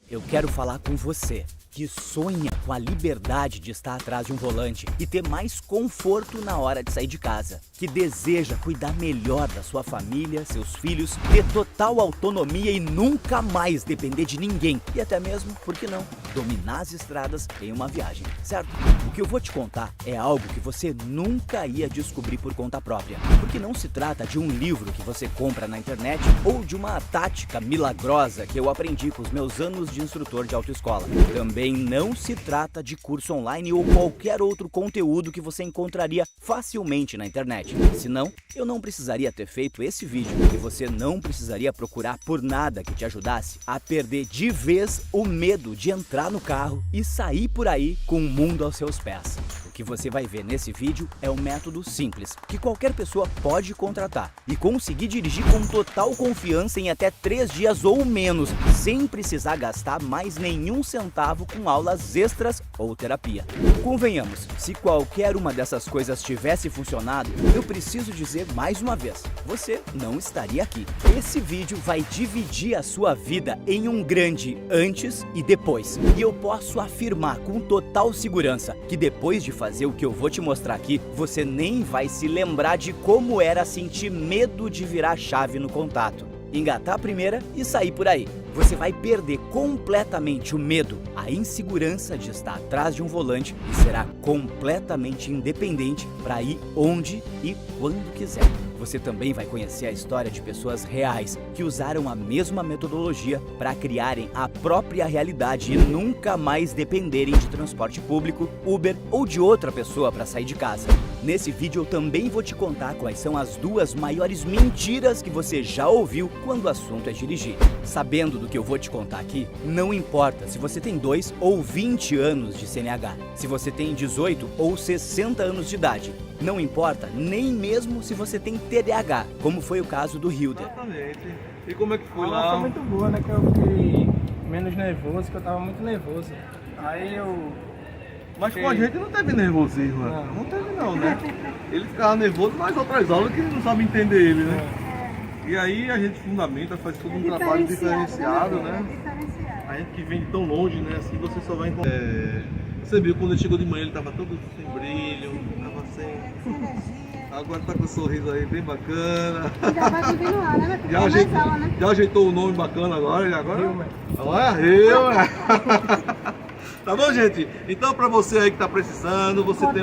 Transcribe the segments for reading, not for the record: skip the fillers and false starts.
Eu quero falar com você que sonha com a liberdade de estar atrás de um volante e ter mais conforto na hora de sair de casa, que deseja cuidar melhor da sua família, seus filhos, ter total autonomia e nunca mais depender de ninguém e até mesmo, por que não, dominar as estradas em uma viagem, certo? O que eu vou te contar é algo que você nunca ia descobrir por conta própria, porque não se trata de um livro que você compra na internet ou de uma tática milagrosa que eu aprendi com os meus anos de instrutor de autoescola. Também não se trata de curso online ou qualquer outro conteúdo que você encontraria facilmente na internet. Senão, eu não precisaria ter feito esse vídeo e você não precisaria procurar por nada que te ajudasse a perder de vez o medo de entrar no carro e sair por aí com o mundo aos seus pés. O que você vai ver nesse vídeo é um método simples, que qualquer pessoa pode contratar e conseguir dirigir com total confiança em até 3 dias ou menos, sem precisar gastar mais nenhum centavo com aulas extras ou terapia. Convenhamos, se qualquer uma dessas coisas tivesse funcionado, eu preciso dizer mais uma vez, você não estaria aqui. Esse vídeo vai dividir a sua vida em um grande antes e depois. E eu posso afirmar com total segurança que depois de fazer o que eu vou te mostrar aqui, você nem vai se lembrar de como era sentir medo de virar a chave no contato, engatar a primeira e sair por aí. Você vai perder completamente o medo, a insegurança de estar atrás de um volante e será completamente independente para ir onde e quando quiser. Você também vai conhecer a história de pessoas reais que usaram a mesma metodologia para criarem a própria realidade e nunca mais dependerem de transporte público, Uber ou de outra pessoa para sair de casa. Nesse vídeo eu também vou te contar quais são as 2 maiores mentiras que você já ouviu quando o assunto é dirigir. Sabendo do que eu vou te contar aqui, não importa se você tem 2 ou 20 anos de CNH, se você tem 18 ou 60 anos de idade. Não importa nem mesmo se você tem TDAH, como foi o caso do Hilder. Exatamente. E como é que foi lá? lá? Foi muito boa, né? Que eu fiquei menos nervoso, que eu tava muito nervoso. Aí eu... Mas com a gente não teve nervosismo, né? Não teve não, né? Ele ficava nervoso nas outras aulas que não sabe entender ele, né? E aí a gente fundamenta, faz todo um trabalho diferenciado, né? A gente que vem de tão longe, né? Assim você só vai encontrar... Você viu, quando ele chegou de manhã ele tava todo sem brilho, tava sem... Agora tá com um sorriso aí bem bacana. Já vai continuar, né? Já ajeitou o nome bacana agora, Olha, eu, né? Tá bom, gente? Então, pra você aí que tá precisando, você tem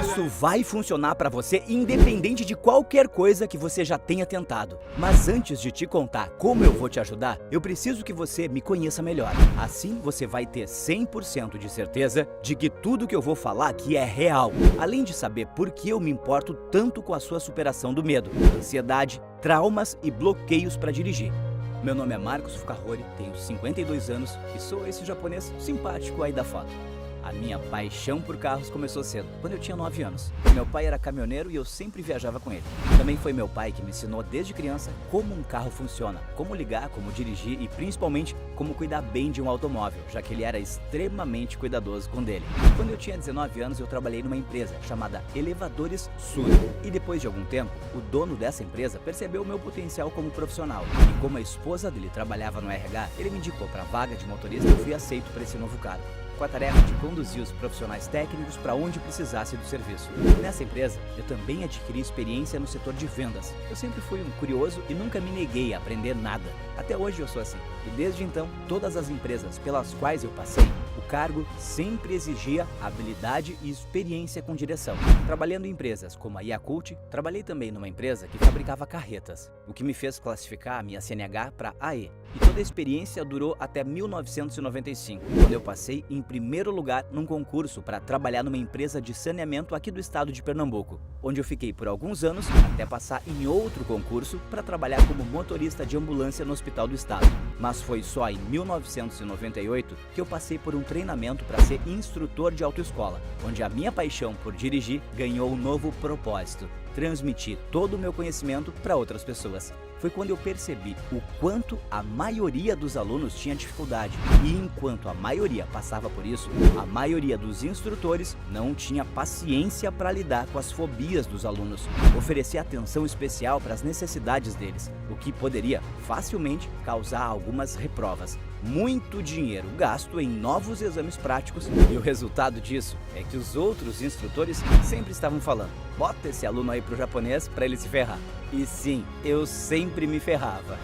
Isso vai funcionar para você independente de qualquer coisa que você já tenha tentado. Mas antes de te contar como eu vou te ajudar, eu preciso que você me conheça melhor. Assim você vai ter 100% de certeza de que tudo que eu vou falar aqui é real. Além de saber por que eu me importo tanto com a sua superação do medo, ansiedade, traumas e bloqueios para dirigir. Meu nome é Marcos Fucahori, tenho 52 anos e sou esse japonês simpático aí da foto. A minha paixão por carros começou cedo, quando eu tinha 9 anos. Meu pai era caminhoneiro e eu sempre viajava com ele. Também foi meu pai que me ensinou desde criança como um carro funciona, como ligar, como dirigir e principalmente como cuidar bem de um automóvel, já que ele era extremamente cuidadoso com dele. Quando eu tinha 19 anos eu trabalhei numa empresa chamada Elevadores Sul. E depois de algum tempo, o dono dessa empresa percebeu o meu potencial como profissional. E como a esposa dele trabalhava no RH, ele me indicou para a vaga de motorista e eu fui aceito para esse novo cargo, com a tarefa de conduzir os profissionais técnicos para onde precisasse do serviço. Nessa empresa, eu também adquiri experiência no setor de vendas. Eu sempre fui um curioso e nunca me neguei a aprender nada. Até hoje eu sou assim. E desde então, todas as empresas pelas quais eu passei, o cargo sempre exigia habilidade e experiência com direção. Trabalhando em empresas como a Yakult, trabalhei também numa empresa que fabricava carretas, o que me fez classificar a minha CNH para AE. E toda a experiência durou até 1995, quando eu passei em primeiro lugar num concurso para trabalhar numa empresa de saneamento aqui do estado de Pernambuco, onde eu fiquei por alguns anos até passar em outro concurso para trabalhar como motorista de ambulância no hospital do estado. Mas foi só em 1998 que eu passei por um treinamento para ser instrutor de autoescola, onde a minha paixão por dirigir ganhou um novo propósito: transmitir todo o meu conhecimento para outras pessoas. Foi quando eu percebi o quanto a maioria dos alunos tinha dificuldade e enquanto a maioria passava por isso, a maioria dos instrutores não tinha paciência para lidar com as fobias dos alunos, oferecer atenção especial para as necessidades deles, o que poderia facilmente causar algumas reprovas. Muito dinheiro gasto em novos exames práticos e o resultado disso é que os outros instrutores sempre estavam falando: bota esse aluno aí pro japonês para ele se ferrar. E sim, eu sempre me ferrava.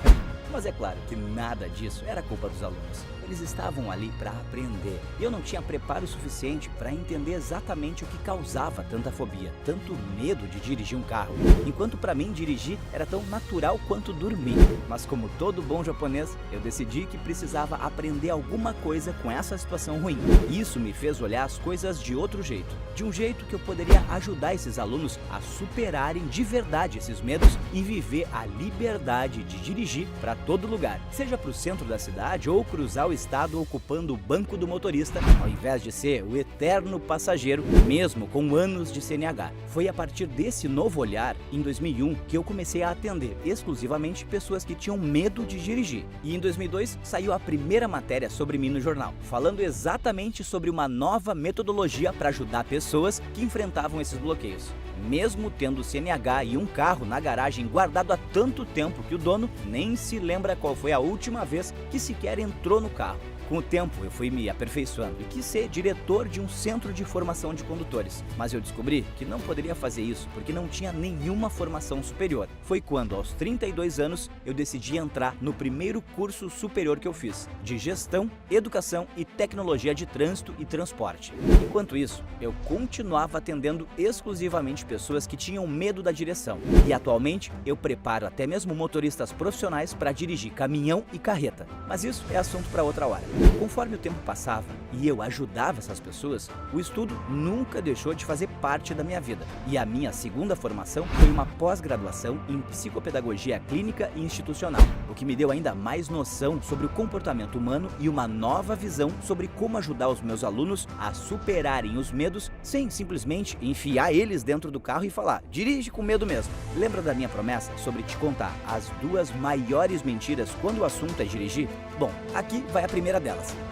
Mas é claro que nada disso era culpa dos alunos. Eles estavam ali para aprender. E eu não tinha preparo suficiente para entender exatamente o que causava tanta fobia, tanto medo de dirigir um carro. Enquanto para mim dirigir era tão natural quanto dormir. Mas como todo bom japonês, eu decidi que precisava aprender alguma coisa com essa situação ruim. Isso me fez olhar as coisas de outro jeito. De um jeito que eu poderia ajudar esses alunos a superarem de verdade esses medos e viver a liberdade de dirigir para todo lugar. Seja para o centro da cidade ou cruzar o estado ocupando o banco do motorista, ao invés de ser o eterno passageiro, mesmo com anos de CNH. Foi a partir desse novo olhar, em 2001, que eu comecei a atender exclusivamente pessoas que tinham medo de dirigir. E em 2002 saiu a primeira matéria sobre mim no jornal, falando exatamente sobre uma nova metodologia para ajudar pessoas que enfrentavam esses bloqueios. Mesmo tendo CNH e um carro na garagem guardado há tanto tempo que o dono nem se lembra qual foi a última vez que sequer entrou no carro. Com o tempo, eu fui me aperfeiçoando e quis ser diretor de um centro de formação de condutores. Mas eu descobri que não poderia fazer isso porque não tinha nenhuma formação superior. Foi quando, aos 32 anos, eu decidi entrar no primeiro curso superior que eu fiz, de Gestão, Educação e Tecnologia de Trânsito e Transporte. Enquanto isso, eu continuava atendendo exclusivamente pessoas que tinham medo da direção. E atualmente, eu preparo até mesmo motoristas profissionais para dirigir caminhão e carreta. Mas isso é assunto para outra hora. Conforme o tempo passava e eu ajudava essas pessoas, o estudo nunca deixou de fazer parte da minha vida. E a minha segunda formação foi uma pós-graduação em psicopedagogia clínica e institucional, o que me deu ainda mais noção sobre o comportamento humano e uma nova visão sobre como ajudar os meus alunos a superarem os medos sem simplesmente enfiar eles dentro do carro e falar: dirige com medo mesmo. Lembra da minha promessa sobre te contar as 2 maiores mentiras quando o assunto é dirigir? Bom, aqui vai a primeira delas.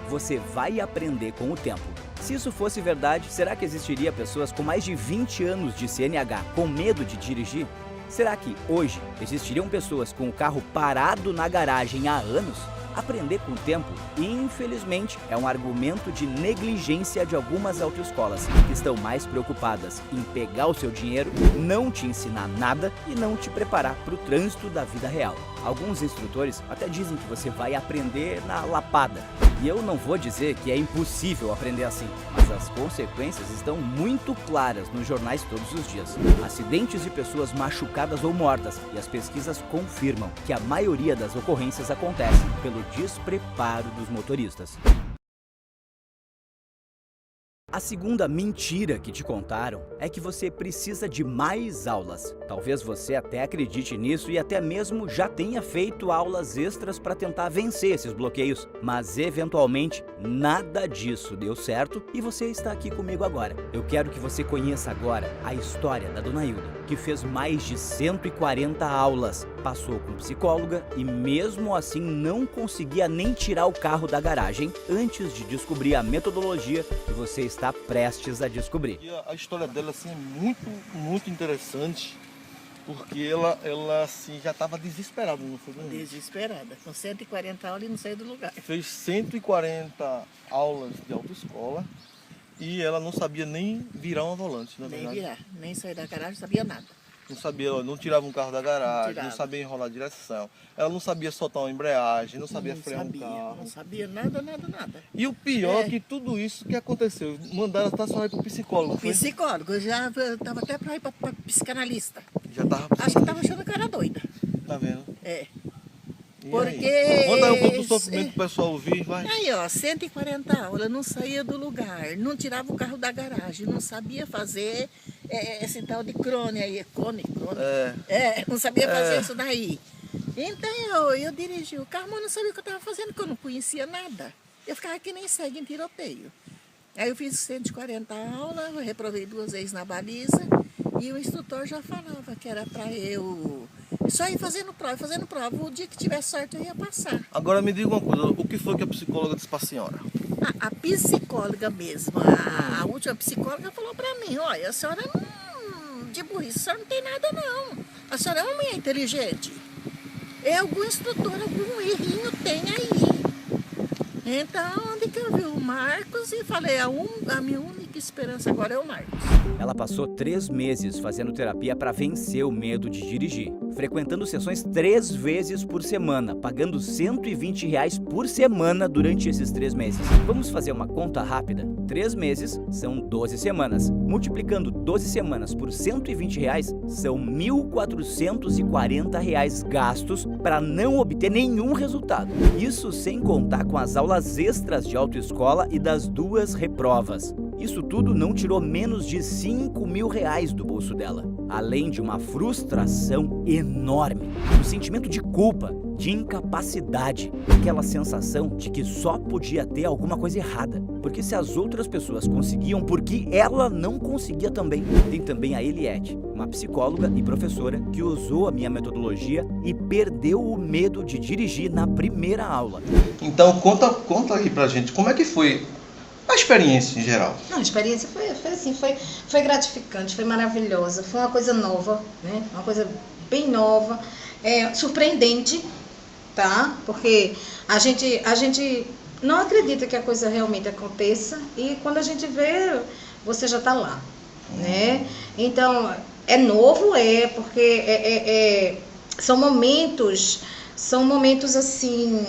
Você vai aprender com o tempo. Se isso fosse verdade, será que existiria pessoas com mais de 20 anos de CNH com medo de dirigir? Será que hoje existiriam pessoas com o carro parado na garagem há anos? Aprender com o tempo, infelizmente, é um argumento de negligência de algumas autoescolas que estão mais preocupadas em pegar o seu dinheiro, não te ensinar nada e não te preparar para o trânsito da vida real. Alguns instrutores até dizem que você vai aprender na lapada. E eu não vou dizer que é impossível aprender assim, mas as consequências estão muito claras nos jornais todos os dias. Acidentes de pessoas machucadas ou mortas, e as pesquisas confirmam que a maioria das ocorrências acontecem pelo despreparo dos motoristas. A segunda mentira que te contaram é que você precisa de mais aulas. Talvez você até acredite nisso e até mesmo já tenha feito aulas extras para tentar vencer esses bloqueios. Mas eventualmente nada disso deu certo e você está aqui comigo agora. Eu quero que você conheça agora a história da Dona Hilda, que fez mais de 140 aulas, passou com psicóloga e mesmo assim não conseguia nem tirar o carro da garagem antes de descobrir a metodologia que você está prestes a descobrir. A história dela assim, é muito interessante, porque ela assim, já estava desesperada, não foi? Desesperada, com 140 aulas e não saiu do lugar. Fez 140 aulas de autoescola e ela não sabia nem virar uma volante, na verdade. Nem virar, nem sair da garagem, não sabia nada. Não sabia, não tirava um carro da garagem, não sabia enrolar a direção. Ela não sabia soltar uma embreagem, não sabia frear um carro. Não sabia nada. E o pior é que tudo isso que aconteceu, mandaram ela só ir para o psicólogo. Psicólogo, eu já estava até para ir para psicanalista. Já estava. Acho que estava achando a cara doida. Tá vendo? É. E Porque... aí? Conta aí um pouco do sofrimento pro pessoal ouvir, vai. Aí, ó, 140 aulas, não saía do lugar, não tirava o carro da garagem, não sabia fazer esse tal de crone aí, cone. Não sabia fazer isso daí. Então eu dirigi o carro, mas não sabia o que eu estava fazendo, porque eu não conhecia nada. Eu ficava que nem cego em tiroteio. Aí eu fiz 140 aulas, eu reprovei 2 vezes na baliza, e o instrutor já falava que era para eu só ir fazendo prova. O dia que tivesse sorte eu ia passar. Agora me diga uma coisa, o que foi que a psicóloga disse para a senhora? A psicóloga mesmo, a última psicóloga falou para mim: olha, a senhora de burrice, a senhora não tem nada não. A senhora é uma mulher inteligente. Algum instrutor, algum errinho tem aí. Então, onde que eu vi o Marcos e falei, a minha única esperança agora é o Marcos. Ela passou 3 meses fazendo terapia para vencer o medo de dirigir, frequentando sessões 3 vezes por semana, pagando R$120 por semana durante esses 3 meses. Vamos fazer uma conta rápida? 3 meses são 12 semanas. Multiplicando 12 semanas por R$120, são R$1.440 gastos para não obter nenhum resultado. Isso sem contar com as aulas extras de autoescola e das 2 reprovas. Isso tudo não tirou menos de R$5.000 do bolso dela, além de uma frustração enorme, um sentimento de culpa, de incapacidade, aquela sensação de que só podia ter alguma coisa errada, porque se as outras pessoas conseguiam, por que ela não conseguia também? Tem também a Eliette, uma psicóloga e professora que usou a minha metodologia e perdeu o medo de dirigir na primeira aula. Então conta aí pra gente, como é que foi a experiência em geral? Não, a experiência foi gratificante, foi maravilhosa, foi uma coisa nova, né? Uma coisa bem nova, surpreendente, tá? Porque a gente não acredita que a coisa realmente aconteça e quando a gente vê, você já tá lá, né? Então, é novo, porque são momentos assim,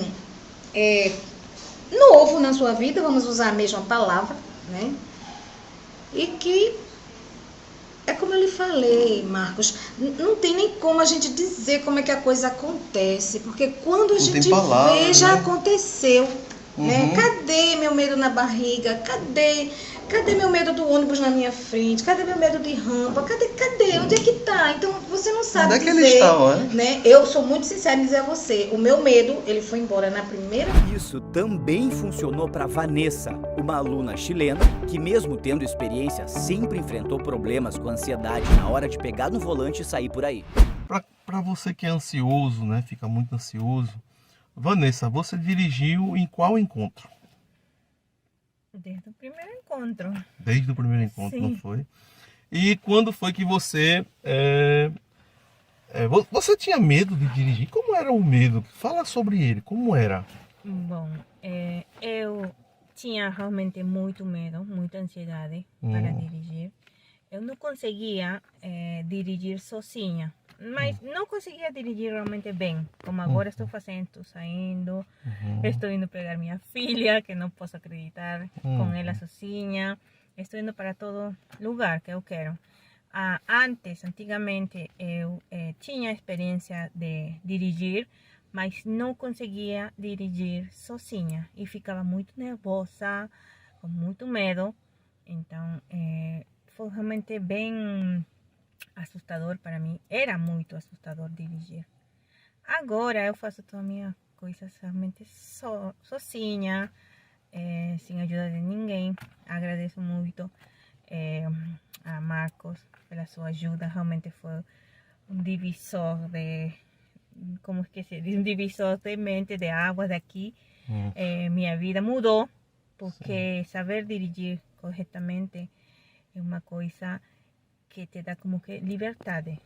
novo na sua vida, vamos usar a mesma palavra, né? E que é como eu lhe falei, Marcos, não tem nem como a gente dizer como é que a coisa acontece, porque quando a gente vê, já aconteceu, né? Cadê meu medo na barriga? Cadê meu medo do ônibus na minha frente? Cadê meu medo de rampa? Cadê? Onde é que tá? Então, você não sabe Onde é que dizer, eles estão, né? Eu sou muito sincera em dizer a você, o meu medo, ele foi embora na primeira. Isso também funcionou para Vanessa, uma aluna chilena que, mesmo tendo experiência, sempre enfrentou problemas com ansiedade na hora de pegar no volante e sair por aí. Para você que é ansioso, né? Fica muito ansioso. Vanessa, você dirigiu em qual encontro? Desde o primeiro encontro. Desde o primeiro encontro, Sim. Não foi? E quando foi que você... você tinha medo de dirigir? Como era o medo? Fala sobre ele, como era? Bom, eu tinha realmente muito medo, muita ansiedade para dirigir. Eu não conseguia dirigir sozinha, mas não conseguia dirigir realmente bem, como agora estou fazendo, estou saindo, estou indo pegar minha filha, que não posso acreditar, com ela sozinha, estou indo para todo lugar que eu quero. Antigamente, eu tinha experiência de dirigir, mas não conseguia dirigir sozinha e ficava muito nervosa, com muito medo, então foi realmente bem assustador para mim, era muito assustador dirigir. Agora eu faço todas as minhas coisas realmente sozinha, sem ajuda de ninguém. Agradeço muito a Marcos pela sua ajuda, realmente foi um divisor de, como esqueci, um divisor de mente, de água daqui. Minha vida mudou, porque saber dirigir corretamente é uma coisa que te dá como que liberdade.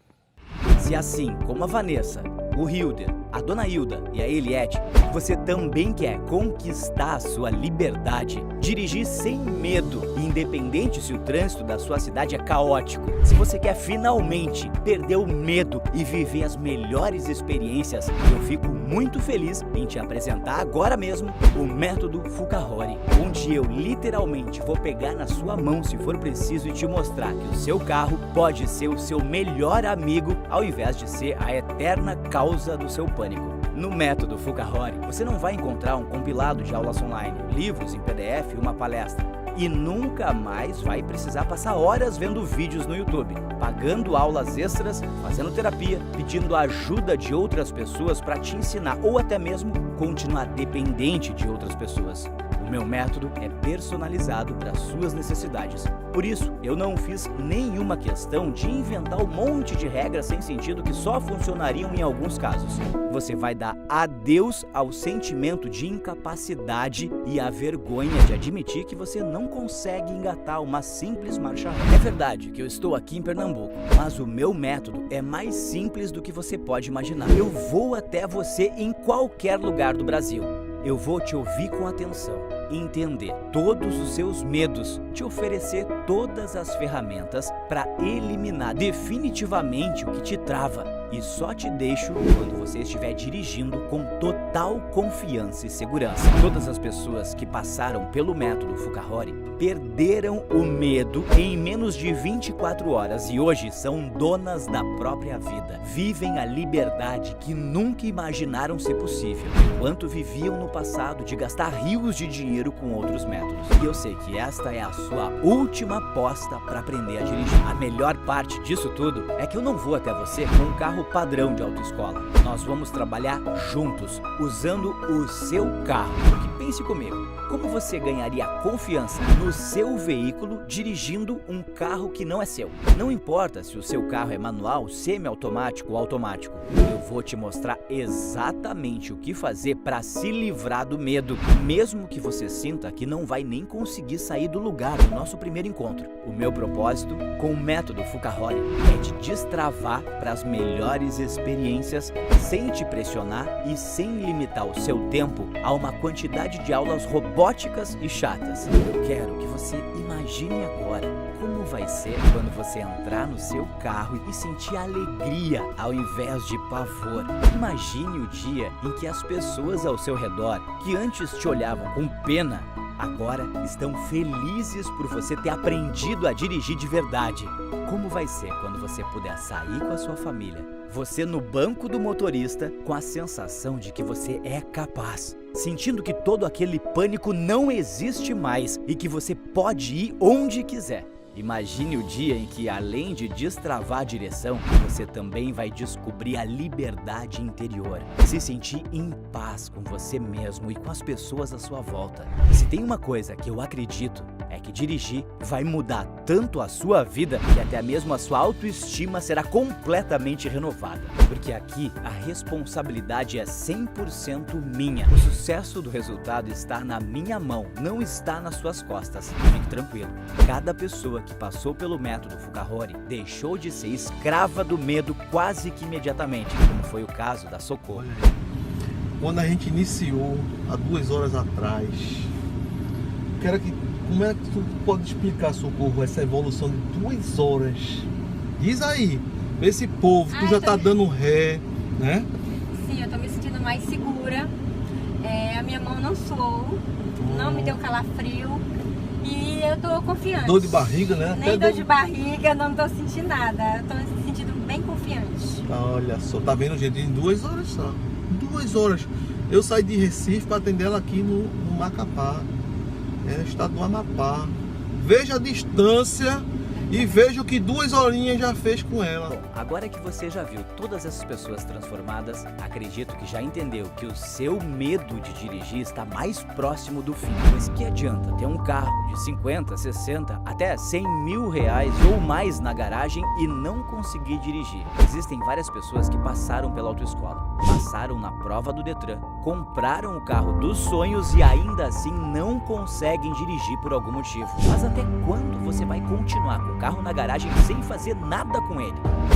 Se assim como a Vanessa, o Hilder, a Dona Hilda e a Eliette, você também quer conquistar a sua liberdade, dirigir sem medo, independente se o trânsito da sua cidade é caótico, se você quer finalmente perder o medo e viver as melhores experiências, eu fico muito feliz em te apresentar agora mesmo o método Fucahori, onde eu literalmente vou pegar na sua mão se for preciso e te mostrar que o seu carro pode ser o seu melhor amigo ao invés de ser a eterna causa do seu pânico. No método Fucahori, você não vai encontrar um compilado de aulas online, livros em PDF e uma palestra. E nunca mais vai precisar passar horas vendo vídeos no YouTube, pagando aulas extras, fazendo terapia, pedindo a ajuda de outras pessoas para te ensinar ou até mesmo continuar dependente de outras pessoas. O meu método é personalizado para suas necessidades. Por isso, eu não fiz nenhuma questão de inventar um monte de regras sem sentido que só funcionariam em alguns casos. Você vai dar adeus ao sentimento de incapacidade e à vergonha de admitir que você não consegue engatar uma simples marcha ré. É verdade que eu estou aqui em Pernambuco, mas o meu método é mais simples do que você pode imaginar. Eu vou até você em qualquer lugar do Brasil. Eu vou te ouvir com atenção, entender todos os seus medos, te oferecer todas as ferramentas para eliminar definitivamente o que te trava e só te deixo quando você estiver dirigindo com total confiança e segurança. Todas as pessoas que passaram pelo método Fukaori perderam o medo em menos de 24 horas e hoje são donas da própria vida. Vivem a liberdade que nunca imaginaram ser possível, enquanto viviam no passado de gastar rios de dinheiro com outros métodos. E eu sei que esta é a sua última aposta para aprender a dirigir. A melhor parte disso tudo é que eu não vou até você com um carro padrão de autoescola. Nós vamos trabalhar juntos, usando o seu carro. Porque pense comigo, como você ganharia confiança no seu veículo dirigindo um carro que não é seu? Não importa se o seu carro é manual, semi-automático ou automático. Eu vou te mostrar exatamente o que fazer para se livrar do medo, mesmo que você sinta que não vai nem conseguir sair do lugar no nosso primeiro encontro. O meu propósito com o método Fukaori é te destravar para as melhores experiências sem te pressionar e sem limitar o seu tempo a uma quantidade de aulas robóticas e chatas. Eu quero que você imagine agora como vai ser quando você entrar no seu carro e sentir alegria ao invés de pavor. Imagine o dia em que as pessoas ao seu redor, que antes te olhavam com pena, agora estão felizes por você ter aprendido a dirigir de verdade. Como vai ser quando você puder sair com a sua família, você no banco do motorista com a sensação de que você é capaz, sentindo que todo aquele pânico não existe mais e que você pode ir onde quiser. Imagine o dia em que, além de destravar a direção, você também vai descobrir a liberdade interior, se sentir em paz com você mesmo e com as pessoas à sua volta. Se tem uma coisa que eu acredito, é que dirigir vai mudar tanto a sua vida que até mesmo a sua autoestima será completamente renovada. Porque aqui a responsabilidade é 100% minha. O sucesso do resultado está na minha mão, não está nas suas costas. Fique tranquilo. Cada pessoa que passou pelo método Fukaori deixou de ser escrava do medo quase que imediatamente, como foi o caso da Socorro. Quando a gente iniciou há 2 horas atrás, como é que tu pode explicar, Socorro, essa evolução de 2 horas? Diz aí, esse povo, tu já tá dando ré, né? Sim, eu tô me sentindo mais segura. A minha mão não suou, não me deu calafrio. E eu tô confiante. Dor de barriga, né? Nem dor de barriga, não tô sentindo nada. Eu tô me sentindo bem confiante. Olha só, tá vendo, gente? Em 2 horas só. 2 horas. Eu saí de Recife para atender ela aqui no Macapá. Estado do Amapá. Veja a distância e veja o que 2 horinhas já fez com ela. Bom, agora que você já viu todas essas pessoas transformadas, acredito que já entendeu que o seu medo de dirigir está mais próximo do fim. Pois que adianta ter um carro de 50, 60, até 100 mil reais ou mais na garagem e não conseguir dirigir? Existem várias pessoas que passaram pela autoescola, passaram na prova do Detran, compraram o carro dos sonhos e ainda assim não conseguem dirigir por algum motivo. Mas até quando você vai continuar com o carro na garagem sem fazer nada com ele?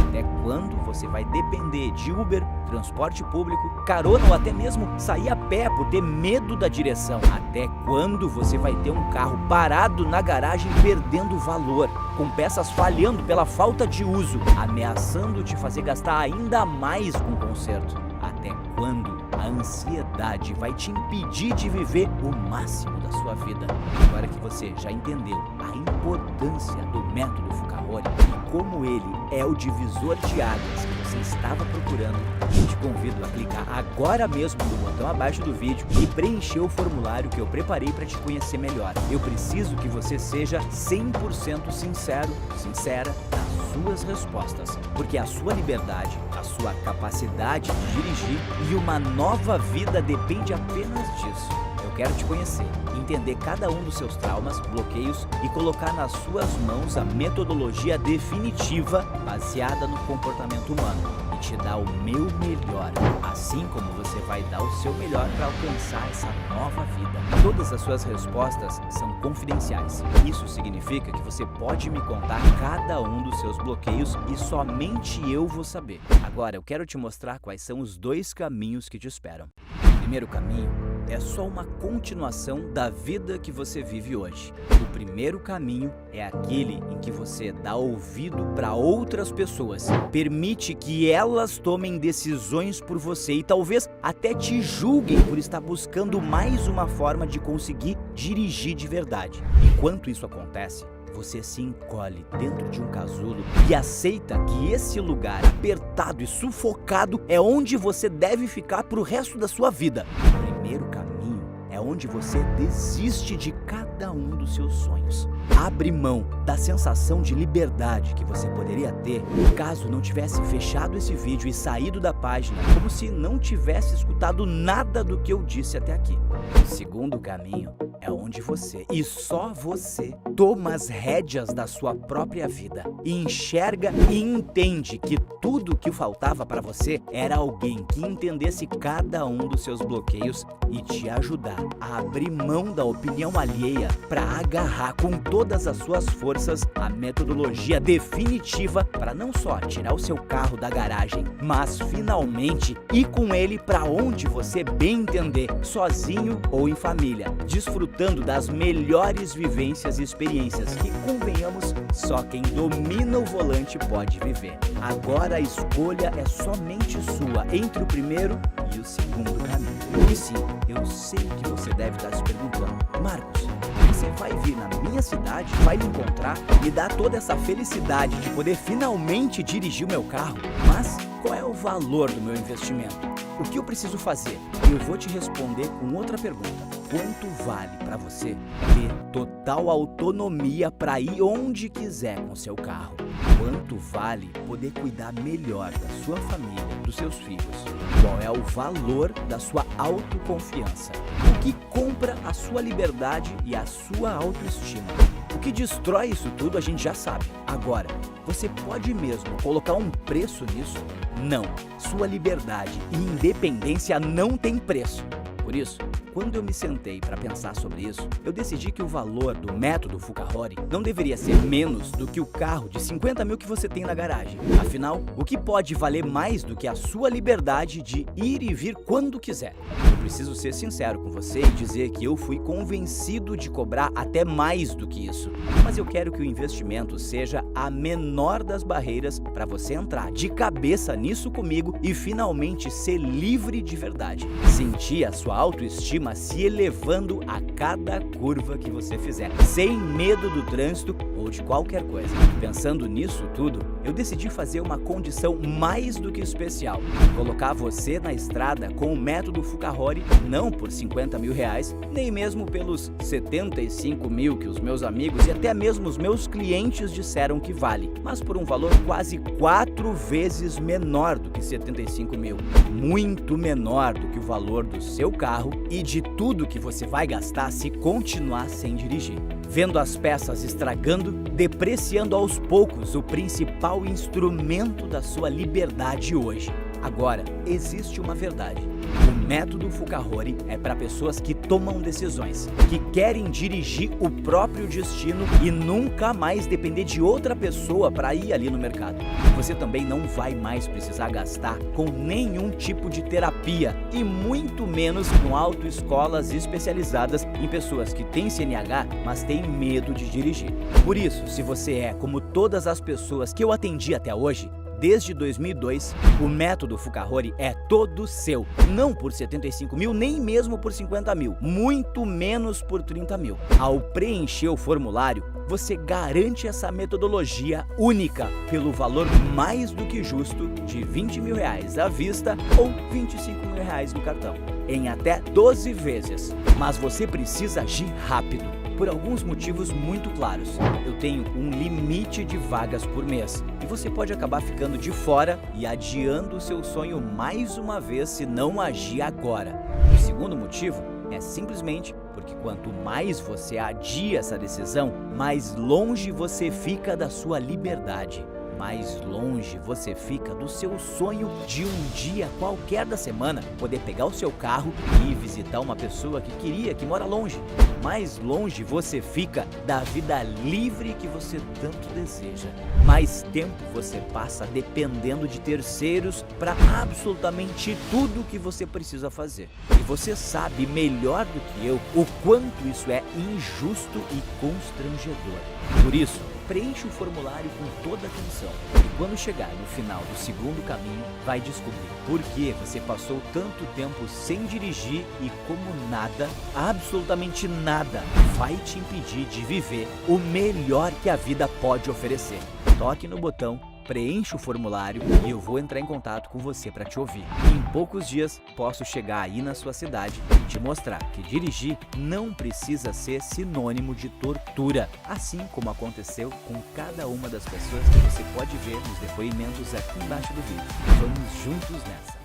Até quando você vai depender de Uber, transporte público, carona ou até mesmo sair a pé por ter medo da direção? Até quando você vai ter um carro parado na garagem perdendo valor, com peças falhando pela falta de uso, ameaçando te fazer gastar ainda mais com o conserto? Até quando a ansiedade vai te impedir de viver o máximo da sua vida? Agora que você já entendeu a importância do método Fukaori e como ele é o divisor de águas que você estava procurando, eu te convido a clicar agora mesmo no botão abaixo do vídeo e preencher o formulário que eu preparei para te conhecer melhor. Eu preciso que você seja 100% sincero, sincera nas suas respostas, porque a sua liberdade, a sua capacidade de dirigir e uma nova vida depende apenas disso. Eu quero te conhecer, entender cada um dos seus traumas, bloqueios e colocar nas suas mãos a metodologia definitiva baseada no comportamento humano e te dar o meu melhor, assim como você vai dar o seu melhor para alcançar essa nova vida. Todas as suas respostas são confidenciais. Isso significa que você pode me contar cada um dos seus bloqueios e somente eu vou saber. Agora eu quero te mostrar quais são os 2 caminhos que te esperam. O primeiro caminho é só uma continuação da vida que você vive hoje. O primeiro caminho é aquele em que você dá ouvido para outras pessoas, permite que elas tomem decisões por você e talvez até te julguem por estar buscando mais uma forma de conseguir dirigir de verdade. Enquanto isso acontece, você se encolhe dentro de um casulo e aceita que esse lugar apertado e sufocado é onde você deve ficar pro resto da sua vida. O primeiro caminho é onde você desiste de cada um dos seus sonhos. Abre mão da sensação de liberdade que você poderia ter caso não tivesse fechado esse vídeo e saído da página como se não tivesse escutado nada do que eu disse até aqui. O segundo caminho é onde você, e só você, toma as rédeas da sua própria vida e enxerga e entende que tudo que faltava para você era alguém que entendesse cada um dos seus bloqueios e te ajudar a abrir mão da opinião alheia para agarrar com todas as suas forças a metodologia definitiva para não só tirar o seu carro da garagem, mas finalmente ir com ele para onde você bem entender, sozinho ou em família, desfrutando das melhores vivências e experiências que, convenhamos, só quem domina o volante pode viver. Agora a escolha é somente sua entre o primeiro e o segundo caminho. E sim, eu sei que você deve estar se perguntando: Marcos, você vai vir na minha cidade, vai me encontrar, me dar toda essa felicidade de poder finalmente dirigir o meu carro, mas qual é o valor do meu investimento? O que eu preciso fazer? Eu vou te responder com outra pergunta. Quanto vale para você ter total autonomia para ir onde quiser com seu carro? Quanto vale poder cuidar melhor da sua família, dos seus filhos? Qual é o valor da sua autoconfiança? O que compra a sua liberdade e a sua autoestima? O que destrói isso tudo a gente já sabe. Agora, você pode mesmo colocar um preço nisso? Não. Sua liberdade e independência não tem preço. Por isso, quando eu me sentei para pensar sobre isso, eu decidi que o valor do método Fucahori não deveria ser menos do que o carro de 50 mil que você tem na garagem. Afinal, o que pode valer mais do que a sua liberdade de ir e vir quando quiser? Eu preciso ser sincero com você e dizer que eu fui convencido de cobrar até mais do que isso. Mas eu quero que o investimento seja a menor das barreiras para você entrar de cabeça nisso comigo e finalmente ser livre de verdade. Sentir a sua autoestima se elevando a cada curva que você fizer, sem medo do trânsito ou de qualquer coisa. Pensando nisso tudo, eu decidi fazer uma condição mais do que especial: colocar você na estrada com o método Fucahori não por 50 mil reais, nem mesmo pelos 75 mil que os meus amigos e até mesmo os meus clientes disseram que vale, mas por um valor quase 4 vezes menor do que 75 mil, muito menor do que o valor do seu carro e de tudo que você vai gastar se continuar sem dirigir. Vendo as peças estragando, depreciando aos poucos o principal instrumento da sua liberdade hoje. Agora, existe uma verdade. O método Fucahori é para pessoas que tomam decisões, que querem dirigir o próprio destino e nunca mais depender de outra pessoa para ir ali no mercado. Você também não vai mais precisar gastar com nenhum tipo de terapia e muito menos com autoescolas especializadas em pessoas que têm CNH, mas têm medo de dirigir. Por isso, se você é como todas as pessoas que eu atendi até hoje, desde 2002, o método Fucahori é todo seu, não por 75 mil, nem mesmo por 50 mil, muito menos por 30 mil. Ao preencher o formulário, você garante essa metodologia única pelo valor mais do que justo de 20 mil reais à vista ou 25 mil reais no cartão, em até 12 vezes. Mas você precisa agir rápido, por alguns motivos muito claros. Eu tenho um limite de vagas por mês e você pode acabar ficando de fora e adiando o seu sonho mais uma vez se não agir agora. O segundo motivo É simplesmente porque quanto mais você adia essa decisão, mais longe você fica da sua liberdade. Mais longe você fica do seu sonho de um dia qualquer da semana poder pegar o seu carro e ir visitar uma pessoa que mora longe. Mais longe você fica da vida livre que você tanto deseja. Mais tempo você passa dependendo de terceiros para absolutamente tudo que você precisa fazer. E você sabe melhor do que eu o quanto isso é injusto e constrangedor. Por isso, preencha o formulário com toda atenção e quando chegar no final do segundo caminho, vai descobrir por que você passou tanto tempo sem dirigir e como nada, absolutamente nada, vai te impedir de viver o melhor que a vida pode oferecer. Toque no botão, preencha o formulário e eu vou entrar em contato com você para te ouvir. Em poucos dias, posso chegar aí na sua cidade e te mostrar que dirigir não precisa ser sinônimo de tortura, assim como aconteceu com cada uma das pessoas que você pode ver nos depoimentos aqui embaixo do vídeo. Vamos juntos nessa!